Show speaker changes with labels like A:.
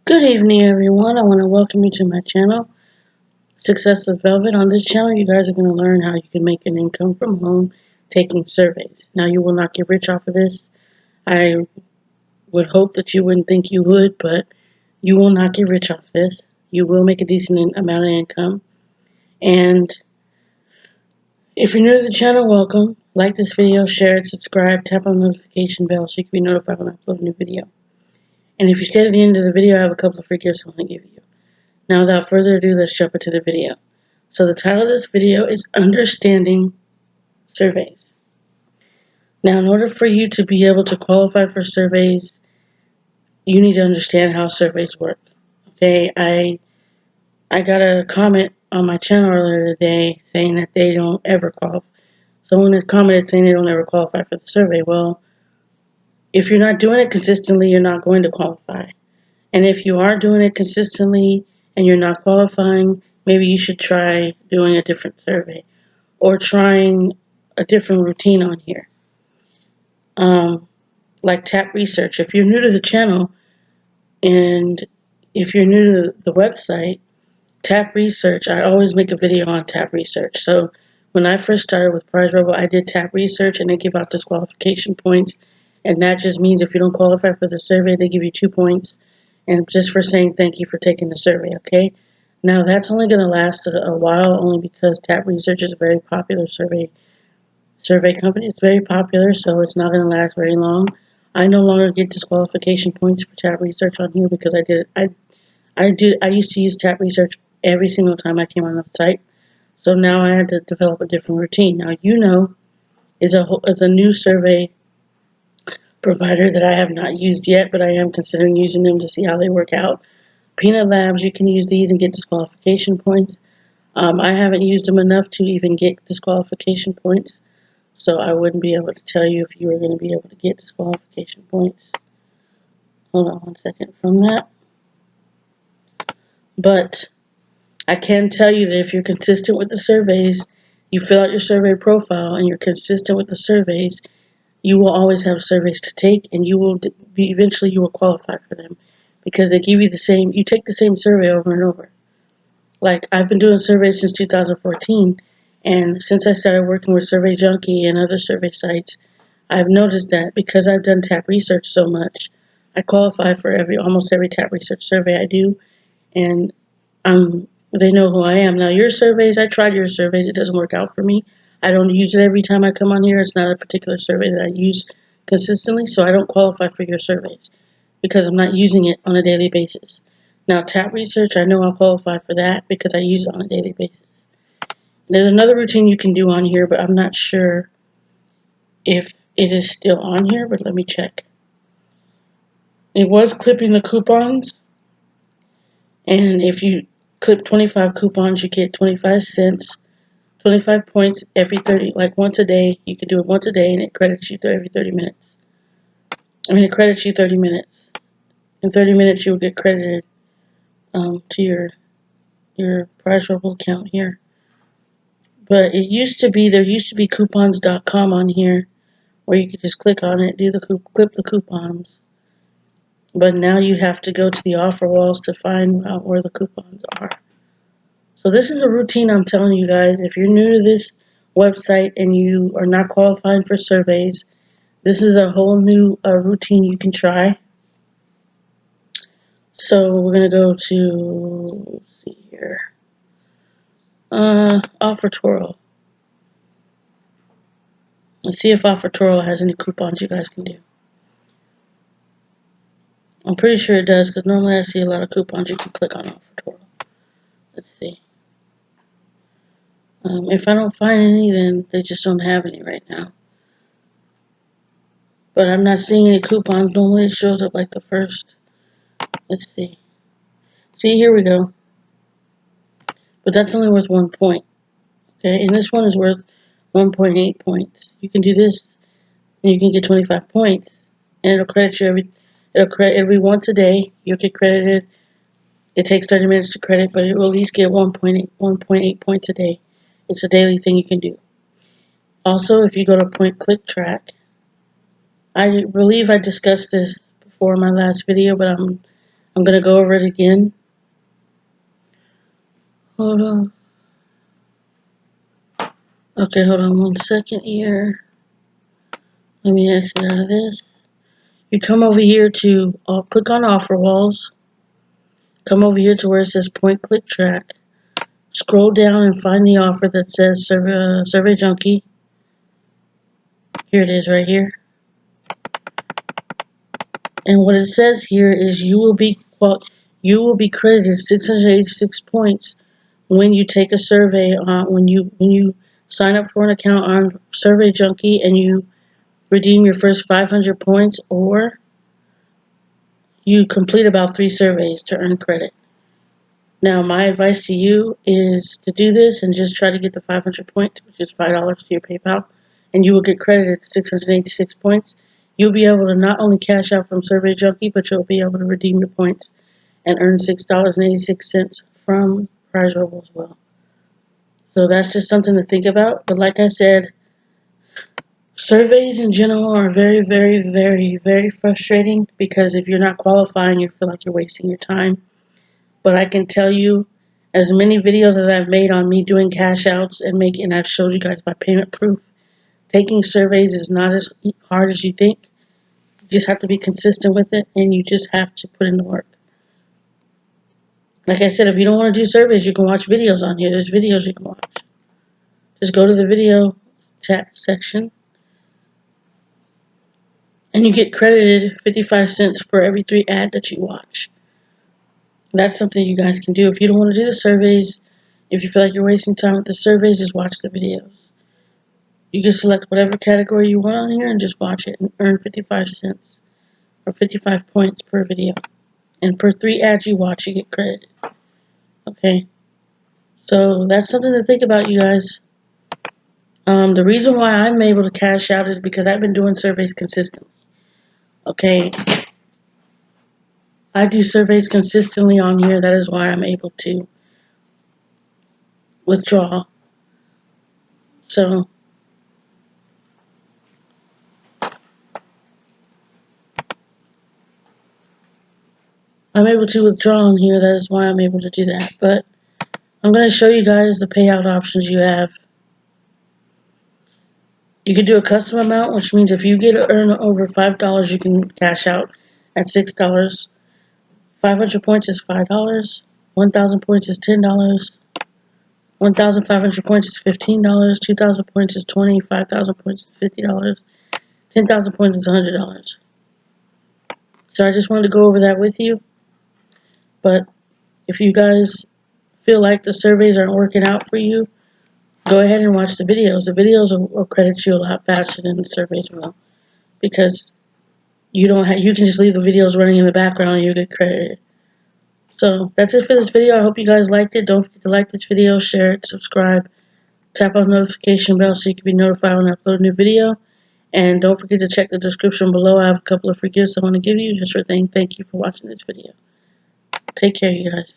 A: Good evening, everyone. I want to welcome you to my channel, Success with Velvet. On this channel, you guys are going to learn how you can make an income from home taking surveys. Now, you will not get rich off of this. I would hope that you wouldn't think you would, but you will not get rich off this. You will make a decent amount of income. And if you're new to the channel, welcome. Like this video, share it, subscribe, tap on the notification bell so you can be notified when I upload a new video. And if you stay to the end of the video, I have a couple of free gifts I want to give you. Now, without further ado, let's jump into the video. So the title of this video is Understanding Surveys. Now, in order for you to be able to qualify for surveys, you need to understand how surveys work. Okay, I got a comment on my channel earlier today saying that they don't ever qualify. Someone had commented saying they don't ever qualify for the survey. Well, if you're not doing it consistently, you're not going to qualify. And if you are doing it consistently and you're not qualifying, maybe you should try doing a different survey or trying a different routine on here. Like tap research. If you're new to the channel and if you're new to the website, tap research, I always make a video on tap research. So when I first started with Prize Rebel, I did tap research and they give out disqualification points. And that just means if you don't qualify for the survey, they give you 2 points. And just for saying thank you for taking the survey, okay? Now that's only going to last a while, only because tap research is a very popular survey company. It's very popular, so it's not going to last very long. I no longer get disqualification points for tap research on here because I used to use tap research every single time I came on the site. So now I had to develop a different routine. Now is a new survey provider that I have not used yet, but I am considering using them to see how they work out. Peanut Labs, you can use these and get disqualification points. I haven't used them enough to even get disqualification points, so I wouldn't be able to tell you if you were going to be able to get disqualification points. Hold on one second from that. But I can tell you that if you're consistent with the surveys, you fill out your survey profile and you're consistent with the surveys, you will always have surveys to take, and eventually you will qualify for them because they give you you take the same survey over and over. Like, I've been doing surveys since 2014, and since I started working with Survey Junkie and other survey sites, I've noticed that because I've done tap research so much, I qualify for almost every tap research survey I do, and they know who I am. Now, your surveys, I tried your surveys. It doesn't work out for me. I don't use it every time I come on here. It's not a particular survey that I use consistently, so I don't qualify for your surveys because I'm not using it on a daily basis. Now, tap research, I know I'll qualify for that because I use it on a daily basis. There's another routine you can do on here, but I'm not sure if it is still on here, but let me check. It was clipping the coupons, and if you clip 25 coupons, you get 25 cents, 25 points every 30, like once a day. You can do it once a day, and it credits you every 30 minutes. It credits you 30 minutes. In 30 minutes, you will get credited to your Prize Rebel account here. But there used to be coupons.com on here where you could just click on it, clip the coupons. But now you have to go to the offer walls to find out where the coupons are. So this is a routine I'm telling you guys. If you're new to this website and you are not qualifying for surveys, this is a whole new routine you can try. So we're going to go to, let's see here, Offer Twirl. Let's see if Offer Twirl has any coupons you guys can do. I'm pretty sure it does because normally I see a lot of coupons you can click on Offer Twirl. Let's see. If I don't find any, then they just don't have any right now. But I'm not seeing any coupons. Normally it shows up like the first. Let's see. See, here we go. But that's only worth 1 point. Okay, and this one is worth 1.8 points. You can do this, and you can get 25 points, and it'll credit you every once a day. You'll get credited. It takes 30 minutes to credit, but it will at least get 1.8 points a day. It's a daily thing you can do. Also, if you go to Point Click Track, I believe I discussed this before in my last video, but I'm going to go over it again. Hold on. Okay, hold on 1 second here. Let me exit out of this. You come over here to click on offer walls. Come over here to where it says point click track. Scroll down and find the offer that says Survey Junkie. Here it is right here. And what it says here is you will be credited 686 points when you take a survey when you sign up for an account on Survey Junkie and you redeem your first 500 points, or you complete about 3 surveys to earn credit. Now, my advice to you is to do this and just try to get the 500 points, which is $5 to your PayPal, and you will get credited 686 points. You'll be able to not only cash out from Survey Junkie, but you'll be able to redeem your points and earn $6.86 from Prize Rebel as well. So that's just something to think about. But like I said, surveys in general are very, very, very, very frustrating because if you're not qualifying, you feel like you're wasting your time. But I can tell you, as many videos as I've made on me doing cash outs and I've showed you guys my payment proof, taking surveys is not as hard as you think. You just have to be consistent with it, and you just have to put in the work. Like I said, if you don't want to do surveys, you can watch videos on here. There's videos you can watch. Just go to the video chat section, and you get credited 55 cents for every 3 ads that you watch. That's something you guys can do. If you don't want to do the surveys, if you feel like you're wasting time with the surveys, just watch the videos. You can select whatever category you want on here and just watch it and earn 55 cents or 55 points per video. And per 3 ads you watch, you get credited. Okay? So that's something to think about, you guys. The reason why I'm able to cash out is because I've been doing surveys consistently. Okay? I do surveys consistently on here. That is why I'm able to withdraw. So I'm able to withdraw on here. That is why I'm able to do that. But I'm going to show you guys the payout options you have. You can do a custom amount, which means if you get earn over $5, you can cash out at $6. 500 points is $5. 1,000 points is $10. 1,500 points is $15. 2,000 points is $20. 5,000 points is $50. 10,000 points is $100. So I just wanted to go over that with you. But if you guys feel like the surveys aren't working out for you, go ahead and watch the videos. The videos will credit you a lot faster than the surveys will, because you can just leave the videos running in the background and you get credited. So that's it for this video. I hope you guys liked it. Don't forget to like this video, share it, subscribe, tap on the notification bell so you can be notified when I upload a new video. And don't forget to check the description below. I have a couple of free gifts I want to give you just for saying thank you for watching this video. Take care, you guys.